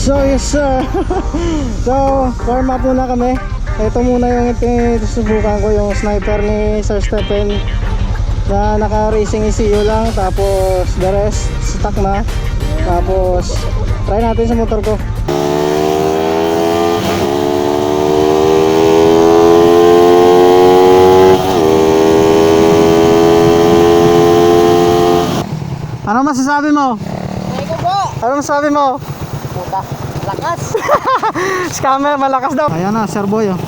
So yes sir. So warm up muna kami. Ito muna yung susubukan ko, yung sniper ni Sir Stephen na naka racing ECU lang, tapos the rest stock na. Tapos try natin sa motor ko. Ano masasabi mo? Eko po! Ano masasabi mo? Puta, lakas! Scammer, malakas daw. Ayan na, Sir Boy oh.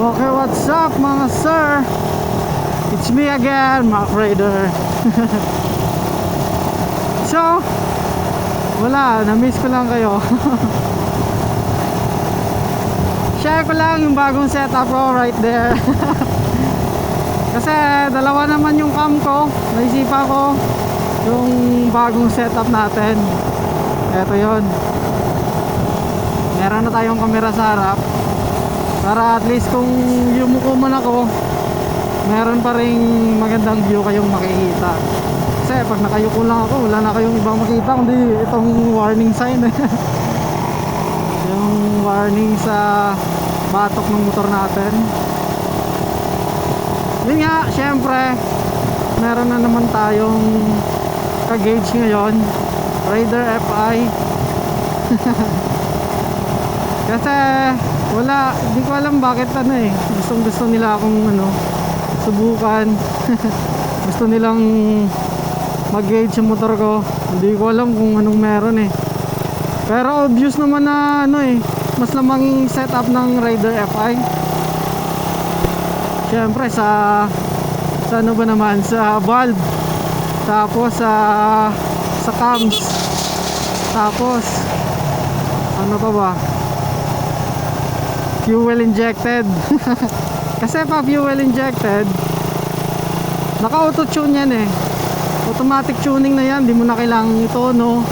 Okay, what's up mga sir? It's me again, Mac Raider. So, wala, na-miss ko lang kayo. Share ko lang yung bagong setup ko right there. Kasi dalawa naman yung cam ko. Naisipan ko yung bagong setup natin. Eto yun. Meron na tayong camera sa harap, para at least kung yumuko man ako, meron pa ring magandang view kayong makikita. Kasi pag nakayuko lang ako, wala na kayong ibang makita kundi itong warning sign. Yung warning sa batok ng motor natin. Yun nga, syempre meron na naman tayong ka-gauge ngayon, Raider FI. Kasi wala, hindi ko alam bakit gusto nila akong subukan. Gusto nilang mag-gauge yung motor ko. Hindi ko alam kung anong meron Pero obvious naman na mas lamang setup ng Raider FI. Syempre sa ano ba naman, sa valve, tapos sa cams, tapos ano pa ba, fuel injected. Kasi pa fuel injected, naka-auto tune yan automatic tuning na yan, di mo na kailangang itono.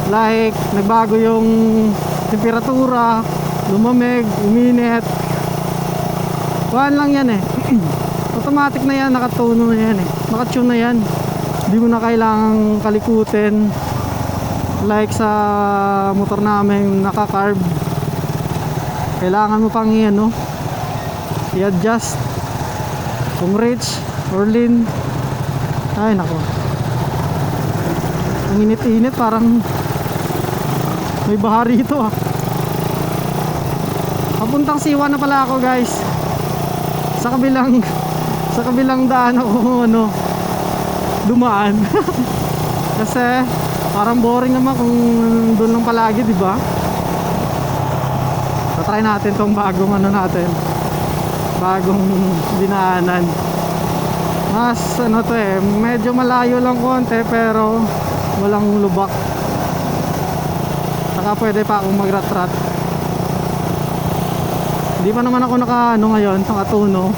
Like nagbago yung temperatura, lumamig, uminit, one lang yan automatic na yan, nakatono na yan naka-tune na yan, di mo na kailangang kalikutin like sa motor namin naka-carb. Kailangan mo pang i-adjust kung rich or lean. Ay nako, ang init-init, parang may baha rito papuntang Siwa na pala ako guys. Sa kabilang daan ako dumaan. Kasi parang boring naman kung doon lang palagi, di ba? Try natin tong bagong bagong dinaanan. Mas medyo malayo lang konti pero walang lubak. Saka pwede pa akong mag-rat-rat. Hindi pa naman ako ngayon, nakatuno.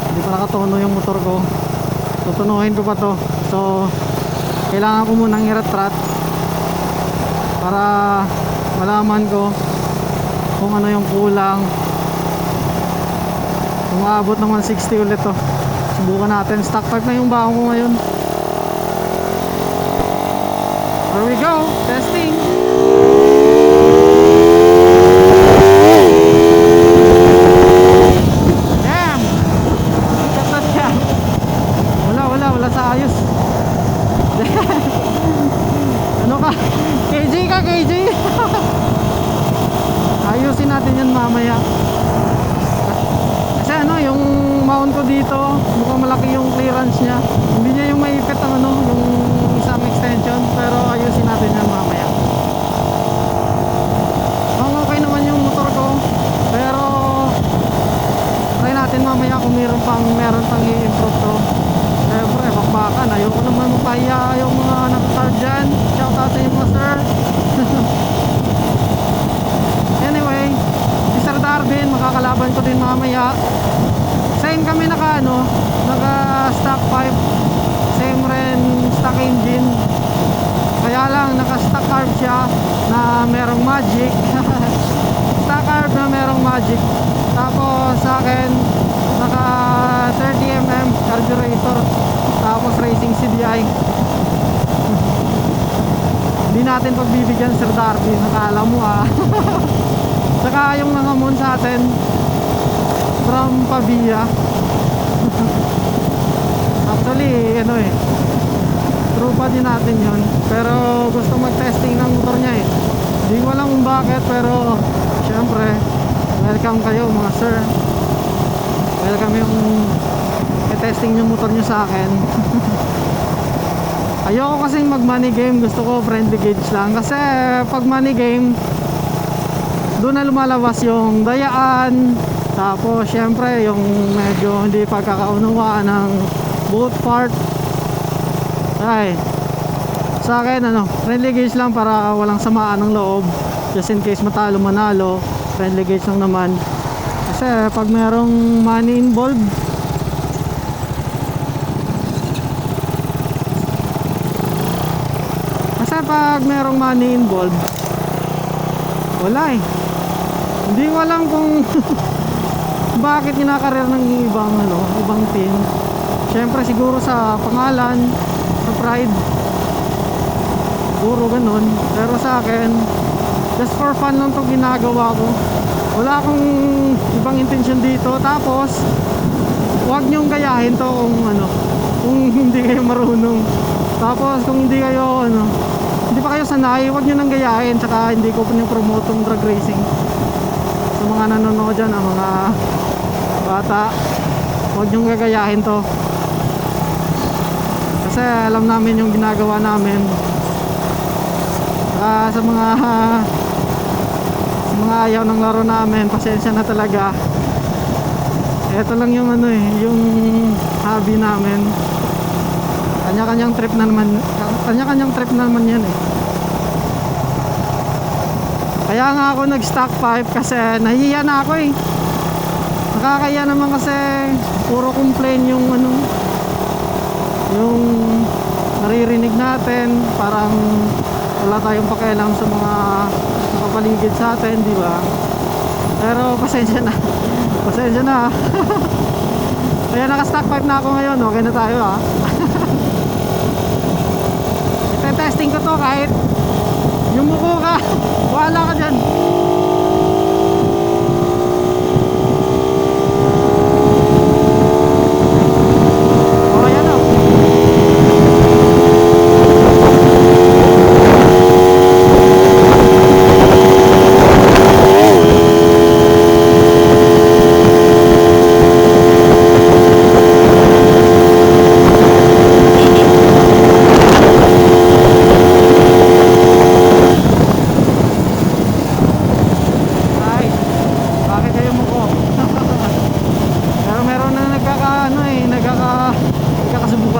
Hindi pa nakatuno yung motor ko. Tutunuhin ko pa to. So kailangan ko munang i-rat-rat para malaman ko kung ano yung kulang. Kung aabot ng 160 ulit to. Subukan natin. Stock pipe na yung baho ko ngayon. There we go. Testing. Damn. alam ko dito, mukhang malaki yung clearance niya. Hindi niya yung maipit ang ano, yung isang extension, pero ayusin natin yan mamaya. Okay naman yung motor ko, pero try natin mamaya kung meron pang i-improve to. Siyempre, bakbakan, ayoko naman mapahiya yung mga nakatard dyan. Shout out sa inyo mga sir. Anyway, si Sir Darwin, makakalaban ko din mamaya. Same kami naka stock pipe, same rin stock engine, kaya lang naka stock carb siya na merong magic. Stock carb na merong magic. Tapos sa akin naka 30mm carburetor, tapos racing CDI. Hindi natin pagbibigyan Sir Darby, nakala mo Saka yung nangamon sa atin from Pavia. Actually trupa din natin yon, pero gusto mag-testing ng motor niya Hindi ko alam kung bakit, pero syempre welcome kayo mga sir. Welcome yung i-testing yung motor nyo sa akin. Ayoko kasing mag money game, gusto ko friendly gauge lang. Kasi pag money game, doon na lumalabas yung dayaan. Tapos syempre yung medyo hindi pagkakaunawaan ng both part. Ay, sa akin friendly gauge lang para walang samaan ng loob. Just in case matalo manalo, friendly gauge lang naman. Kasi pag merong money involved, wala hindi ko alam kung bakit kinakarir ng ibang team. Syempre siguro sa pangalan, sa pride, siguro ganun. Pero sa akin, just for fun lang to ginagawa ko. Wala akong ibang intention dito. Tapos huwag nyong gayahin to kung hindi kayo marunong. Tapos kung hindi kayo hindi pa kayo sanay, huwag nyo nang gayahin. Tsaka hindi ko promote yung drag racing. Sa mga nanonood dyan, ang mga bata, huwag nyong gagayahin to. Kasi alam namin yung ginagawa namin. Tsaka sa mga ayaw ng laro namin, pasensya na talaga. Ito lang yung yung hobby namin. Kanya-kanyang trip na naman yan Kaya nga ako nag-stock pipe kasi nahihiya na ako Nakakaya naman kasi puro complain yung yung naririnig natin, parang wala tayong pakialam sa mga nakapaligid sa atin, di ba? Pero pasensya na. Kaya naka-stock pipe na ako ngayon, okay na tayo Testing ko to kahit yumuko ka, wala ka dyan.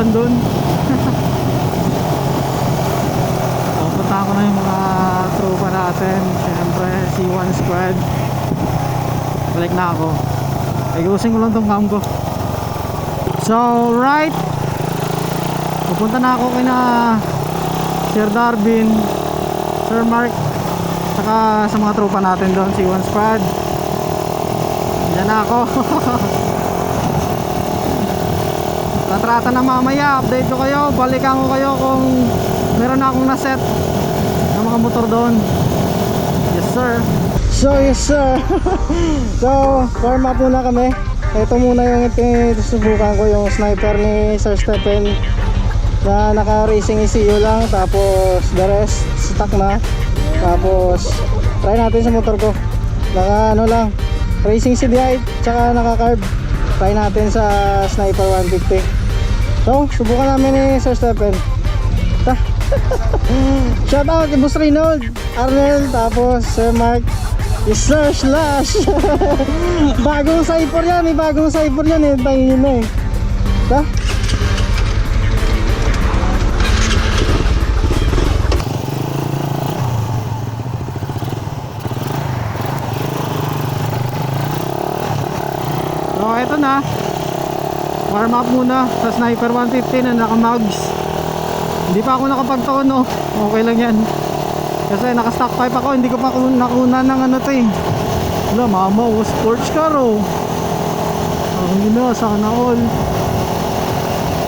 Doon. Punta ko na yung mga tropa natin. Siyempre C1 squad. Balik na ako. Ayusin ko lang tong cam ko. So right, pupunta na ako kina Sir Darwin, Sir Mark, saka sa mga tropa natin doon, C1 squad. Diyan na ako. Tatrata na mamaya, update ko kayo, balikan ko kayo kung meron na akong naset ng mga motor doon. Yes sir. So yes sir. So warm up muna kami. Ito muna yung susubukan ko, yung sniper ni Sir Stephen na naka racing ECU lang, tapos the rest stock na. Tapos try natin sa motor ko, naka lang racing CDI tsaka naka carb. Try natin sa Sniper 150. So, subukan namin ni Sir Stephen. Shout out kay Boss Reynold, Arnel, tapos Sir Mark, Sir Slash. Bagong cipher yan eh, bagong cipher yan eh. Tangin na eh. Ta? So eto na, warm up muna sa Sniper 150 na naka-mugs. Hindi pa ako nakapagtono, okay lang yan. Kasi naka-stock pipe ako, hindi ko pa nakuna ng ano to eh. Wala, mama, sports car oh. Ang ina, sana all.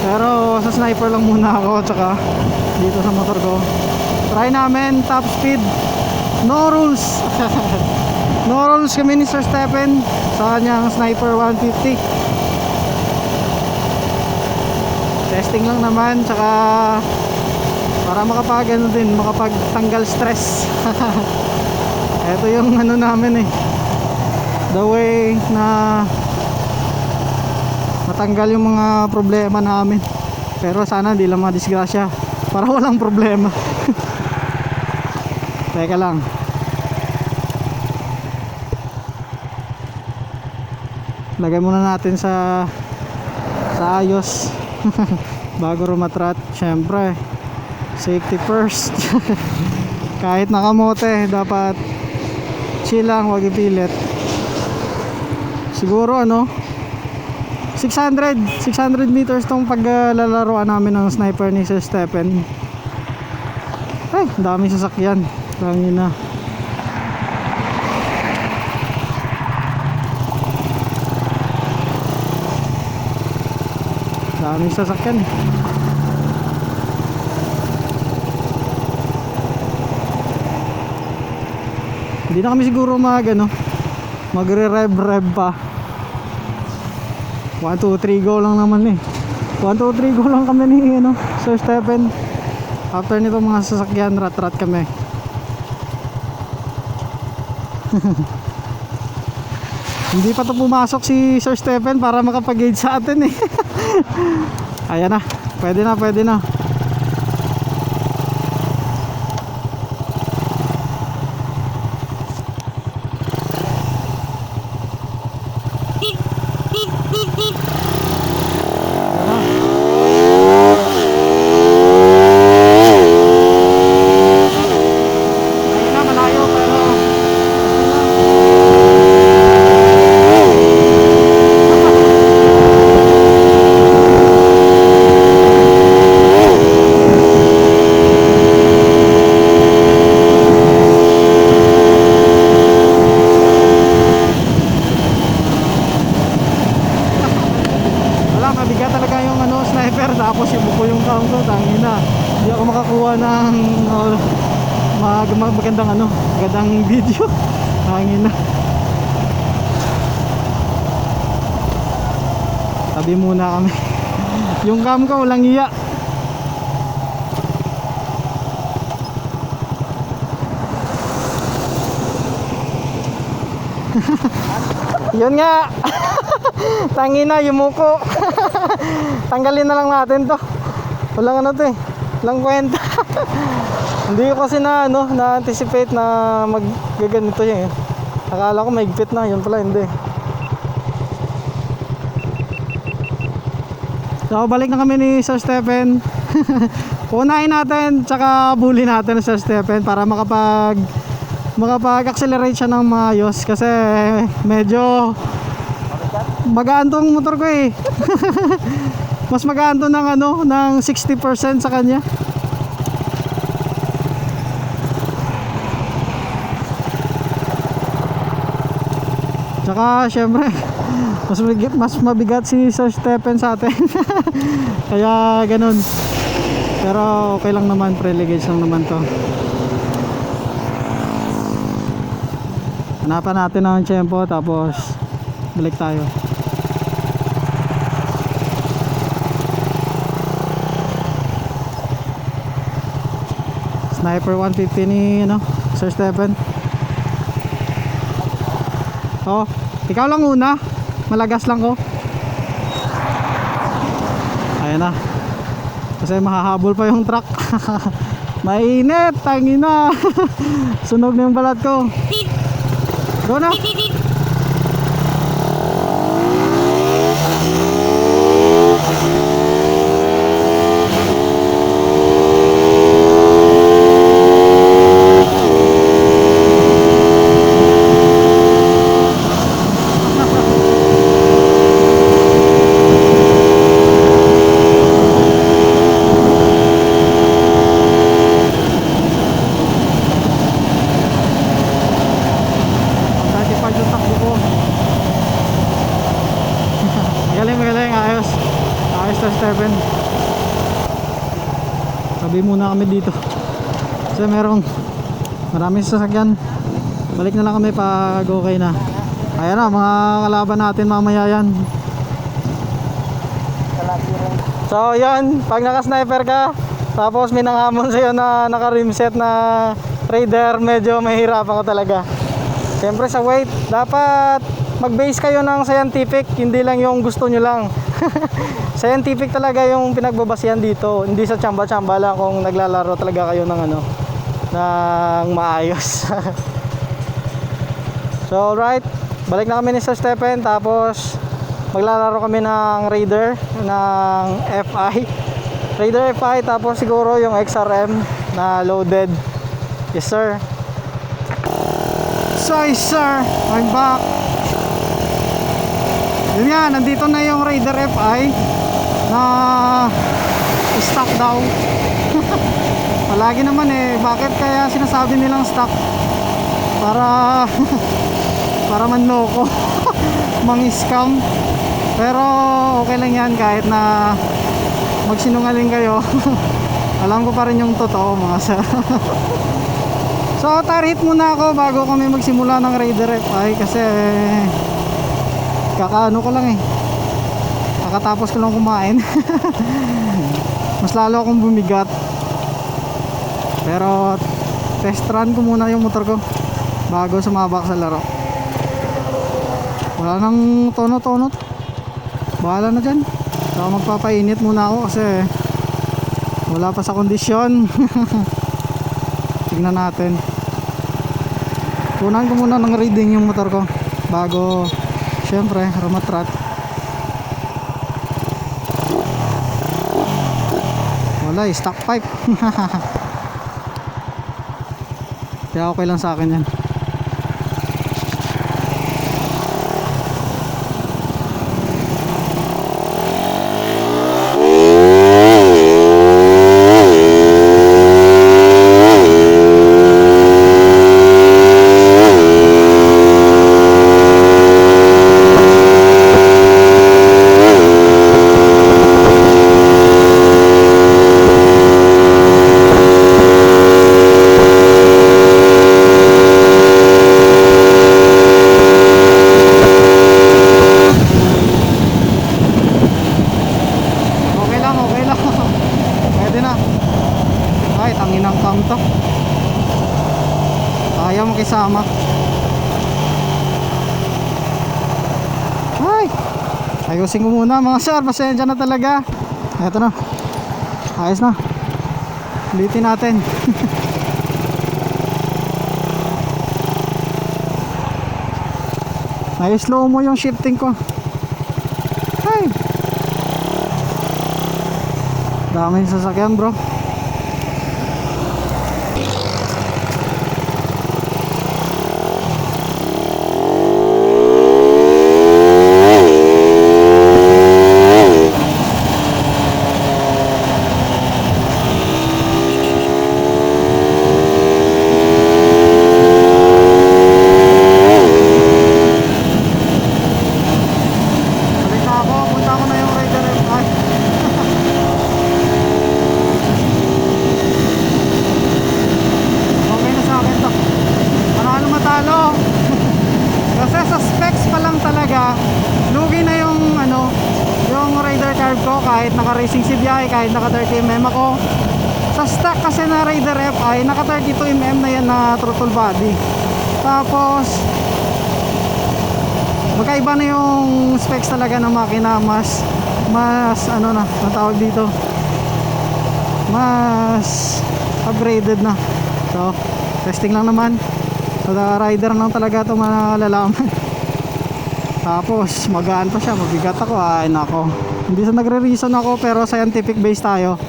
Pero sa Sniper lang muna ako, tsaka dito sa motor ko. Try namin, top speed, no rules. No rules kami ni Sir Stephen sa kanyang Sniper 150. Testing lang naman, tsaka para makapag ano din, makapagtanggal stress. Ito yung ano namin eh, the way na matanggal yung mga problema namin. Pero sana hindi lang madisgrasya, para walang problema. Teka lang, lagay muna natin sa ayos. Bago rumatrat, syempre safety first. Kahit nakamote, dapat chill lang, huwag ipilit. Siguro ano, 600 meters tong paglalaroan namin ng Sniper ni Sir Stephen. Ay, dami sasakyan. Dami na. Daming sasakyan. Hindi na kami siguro magre-rev pa. 1, 2, 3 go lang naman eh. 1, 2, 3 go lang kami ni Sir Stephen. After nito mga sasakyan, rat-rat kami. Hindi pa to pumasok si Sir Stephen para makapag-gauge sa atin eh. Ayan na, pwede na, pwede na. Tapos yung buko yung taong ko, tangina. Hindi ako makakuha ng magandang video. Tangina. Tabi muna kami. Yung cam ko walang iya. Yun nga. Tangina yung muko. Tanggalin na lang natin to. Walang to eh, walang kwenta. Hindi ko kasi na-anticipate na maggaganito yun eh. Akala ko maigpit na, yun pala hindi. So balik na kami ni Sir Stephen. Unahin natin, tsaka bully natin Sir Stephen para makapag-accelerate siya ng maayos. Kasi medyo magaan tong motor ko eh. Mas magaan to ng 60% sa kanya. Tsaka syempre mas mabigat si Sir Stephen sa atin. Kaya ganun. Pero okay lang naman, pre-legage lang naman to. Hanapan natin ang tempo tapos balik tayo. Sniper 150 ni Sir Stephen. Oh, ikaw lang una. Malagas lang ko. Ayan na. Kasi mahahabol pa yung truck. Mainit, tangina. Sunog na yung balat ko. Go na. Galing, ayos. Ayos to Stephen. Sabi muna kami dito. Kasi maraming sasakyan. Balik na lang kami pag okay na. Ayan na, mga kalaban natin mamaya yan. So yan, pag naka-sniper ka, tapos may nanghamon sa'yo na naka-rimset na Raider, medyo mahirapan ka talaga. Siyempre sa weight, dapat mag-base kayo ng scientific, hindi lang yung gusto nyo lang. Scientific talaga yung pinagbabasihan dito, hindi sa tsamba-tsamba lang kung naglalaro talaga kayo ng ng maayos. So alright, balik na kami ni Sir Stephen, tapos maglalaro kami ng Raider, ng FI. Raider FI, tapos siguro yung XRM na loaded. Yes sir. So yes sir, I'm back. Yun nga, nandito na yung Raider FI na stock daw. Palagi naman bakit kaya sinasabi nilang stock? Para manloko, mang-scam. Pero okay lang yan kahit na magsinungaling kayo. Alam ko pa rin yung totoo mga sir. So tarit muna ako bago kami magsimula ng Raider FI kasi kakaano ko lang kakatapos ko lang kumain. Mas lalo akong bumigat, pero test run ko muna yung motor ko bago sumabak sa laro. Wala nang tono-tono, bahala na dyan. So magpapainit muna ako kasi wala pa sa kondisyon. Tignan natin, kunan ko muna ng reading yung motor ko bago syempre rumatrat. Wala stock pipe. Kaya okay lang sa akin yan. Ayaw makisama. Ay, ayusin ko muna mga sir, pasensya na talaga. Eto na, ayos na, ulitin natin. Ay, slow mo yung shifting ko. Ay, daming sasakyan bro. Lugi na yung yung Raider carb ko kahit naka racing CBI, kahit naka 30mm ako. Sa stock kasi na Raider FI, naka 32mm na yan na throttle body. Tapos magkaiba na yung specs talaga ng makina. Mas ano na, ang tawag dito, mas upgraded na. So testing lang naman, sa rider lang talaga ito malalaman. Tapos magaan pa siya, mabigat ako. Ay nako, hindi sa nagre-reason ako, pero scientific base tayo.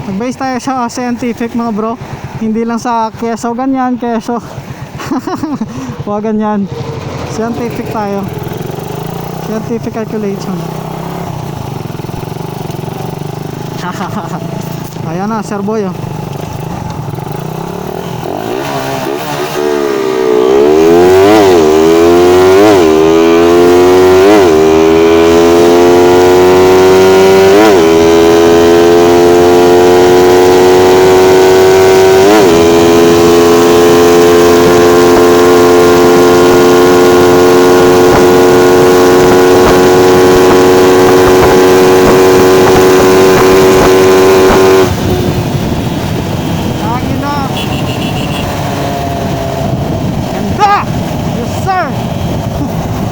Nag-base tayo sa scientific mga bro, hindi lang sa keso ganyan, keso huwag ganyan. Scientific tayo, scientific calculation. Ayan na, Sir Boy oh.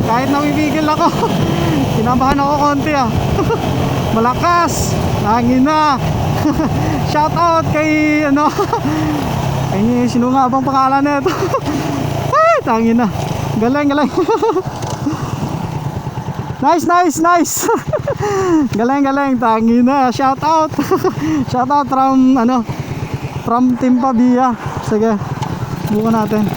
Kahit nawibigil ako, kinabahan ako konti ah. Malakas, hangin na. Shout out kay ano, kay sino nga bang pangalan nito? Ay, tangin na. Galing, galing. Nice. Galing, tangin na. Shout out. Shout out from ano, from Team Pabia. Sige, buka natin.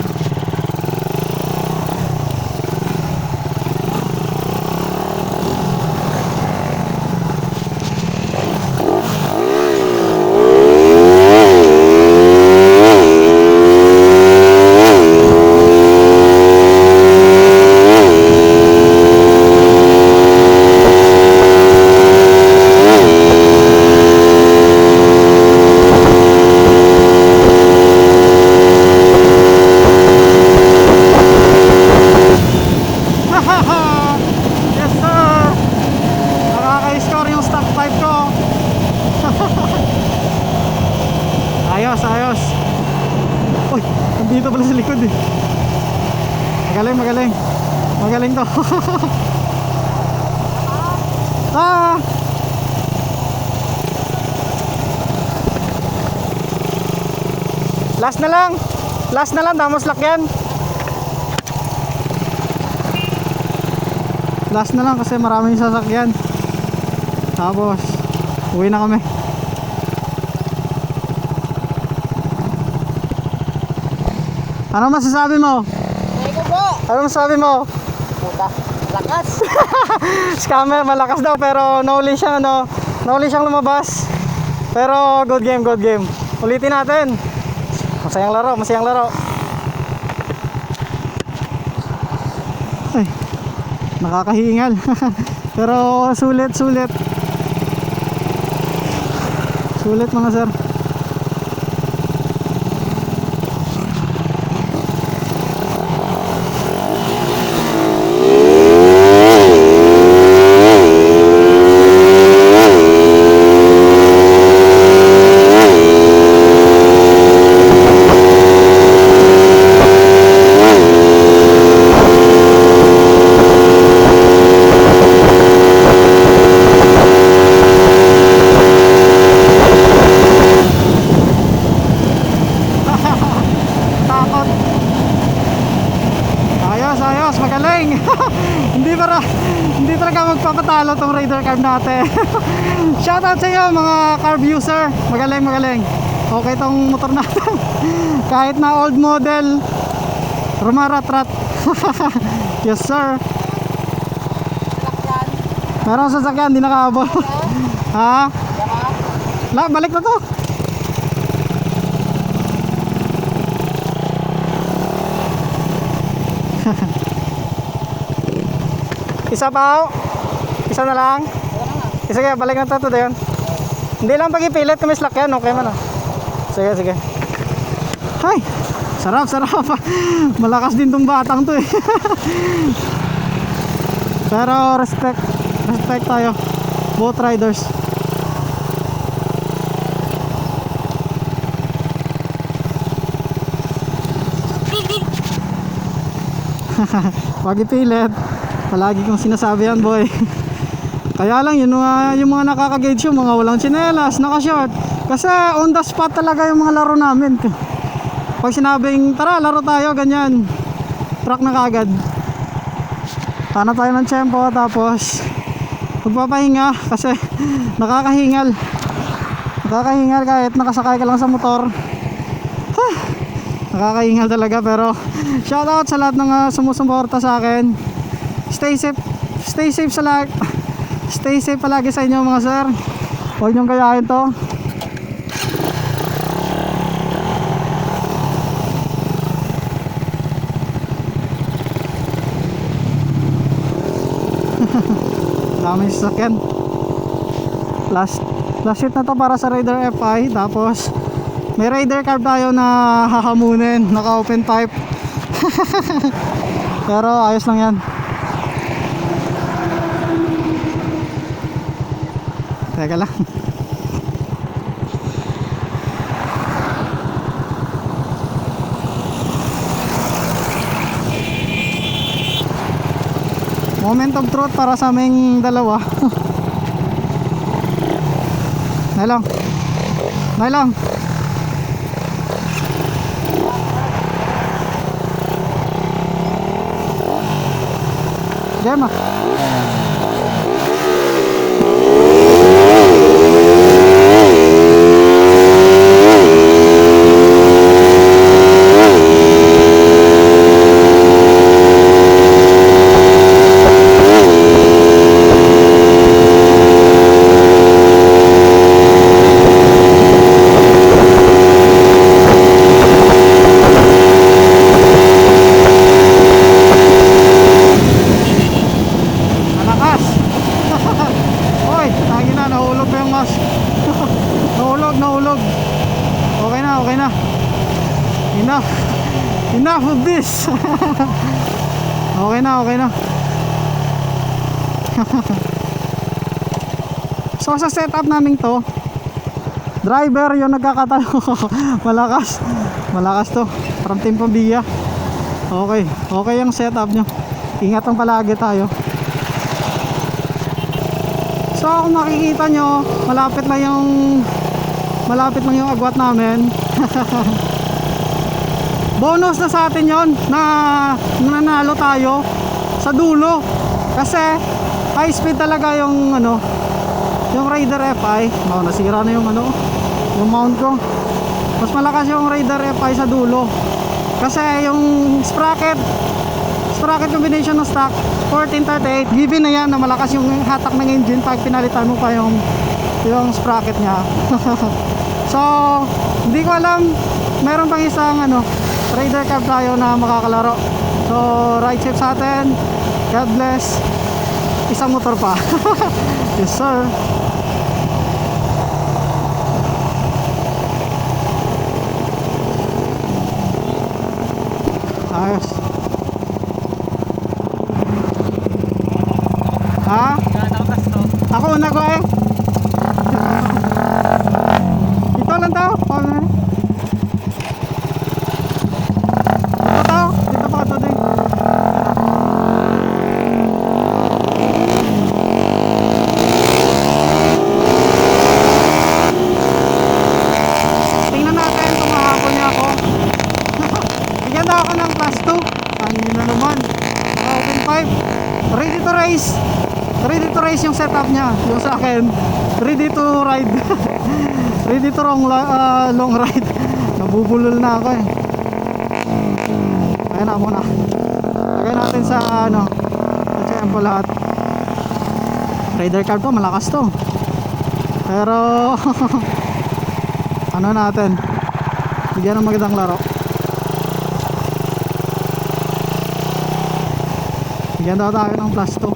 Yes sir, nakaka-score yung stock 5 ko. Ayos. Uy, nandito pala sa likod eh. Magaling to. Last na lang, damos lakyan. Last na lang kasi maraming sasakyan. Tapos uwi na kami. Ano masasabi mo? Ikaw bro. Ano masasabi mo? Puta, lakas. Scammer, malakas daw pero nauli siyang lumabas. Pero good game. Ulitin natin. Masayang laro. Ay, nakakahingal. Pero sulit mga sir. Ayos, magaling. Hindi talaga magpapatalo tong Raider carb natin. Shoutout sa iyo mga carb user. Magaling. Okay tong motor natin. Kahit na old model, rumarat-rat. Yes sir. Meron sasakyan, di nakaabot. Ha? Balik na to. Isa pa oh. Isa na lang. Isa kaya balik na to doon. Hindi lang pag-ipilit kami slack yan, okay man ah. Sige. Hay, sarap. Malakas din tong batang to eh. Pero respect tayo, both riders. Wag ipilit. Palagi kong sinasabi yan, boy. Kaya lang yung mga nakaka-gauge yung mga walang tsinelas, naka-short. Kasi on the spot talaga yung mga laro namin. Pag sinabing tara laro tayo, ganyan, truck na kagad. Hanap tayo ng tiyempo, tapos magpapahinga kasi nakakahingal kahit nakasakay ka lang sa motor. Nakakahingal talaga. Pero shoutout sa lahat ng sumusuporta sa akin. Stay safe sa lahat. Stay safe palagi sa inyo, mga sir. Huwag niyong gayahin to. Daming sasakyan. Last hit na to para sa Raider FI. Tapos may Raider carb tayo na hahamunin. Naka open pipe. Pero ayos lang yan. Teka lang. Moment of truth para sa aming dalawa. Nalang. Diyan ah. Enough of this. Okay na. So sa setup namin to, driver yung nagkakatalo. Malakas to, from Team Pambiya. Okay yung setup nyo. Ingatan palagi tayo. So kung makikita nyo, malapit lang yung agwat namin. Bonus na sa atin yon na nanalo tayo sa dulo. Kasi high speed talaga yung yung Raider FI. Nasira na yung mount ko. Mas malakas yung Raider FI sa dulo. Kasi yung sprocket combination ng stock 1438, given na yan na malakas yung hatak ng engine pag pinalitan mo pa yung sprocket nya. So hindi ko alam, meron pang isang Raider Cup tayo na makakalaro. So ride safe sa atin. God bless. Isang motor pa. Yes sir. Ayos. Ha? Ako una ko eh. Ito lang tao. Dito pa ito din. Tingnan natin kung mahapon niya ako. Bigyan na ako ng plus 2. Ano yun na naman? Open 5. Ready to race yung setup niya. Yung sa akin, ready to ride. Ready to long ride. Nabubulol na ako eh. Ayan na muna. Lagay natin sa tempo lahat. Raider card to, malakas to. Pero natin, bigyan ng magandang laro. Bigyan daw tayo ng plus 2.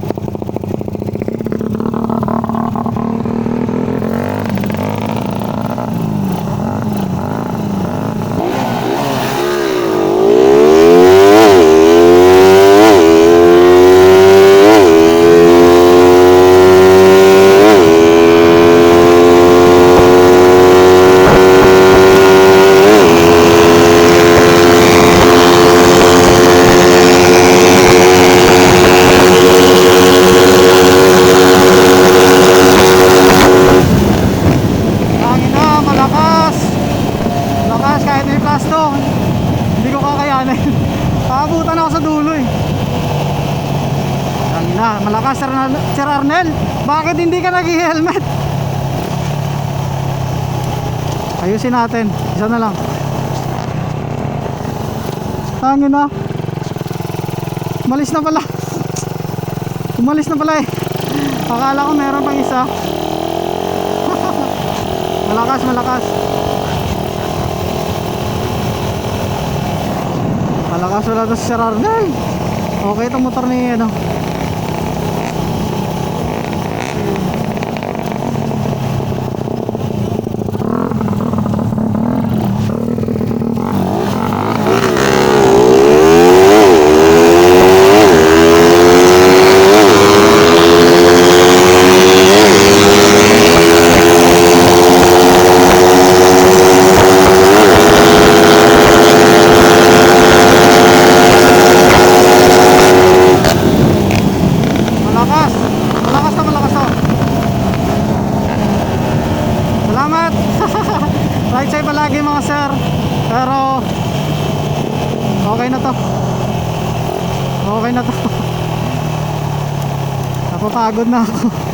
naabutan ako sa dulo eh. Na, malakas Sir Arnel. Bakit hindi ka nag-helmet? Ayusin natin. Isa na lang. Tangin na. Umalis na pala. Umalis na pala eh. Akala ko meron pang isa. Malakas, malakas. Malakas wala to si Sir Arnel. Okay itong motor ni ano. Right side palagi mga sir. Pero okay na to. Okay na to. Napapagod na ako.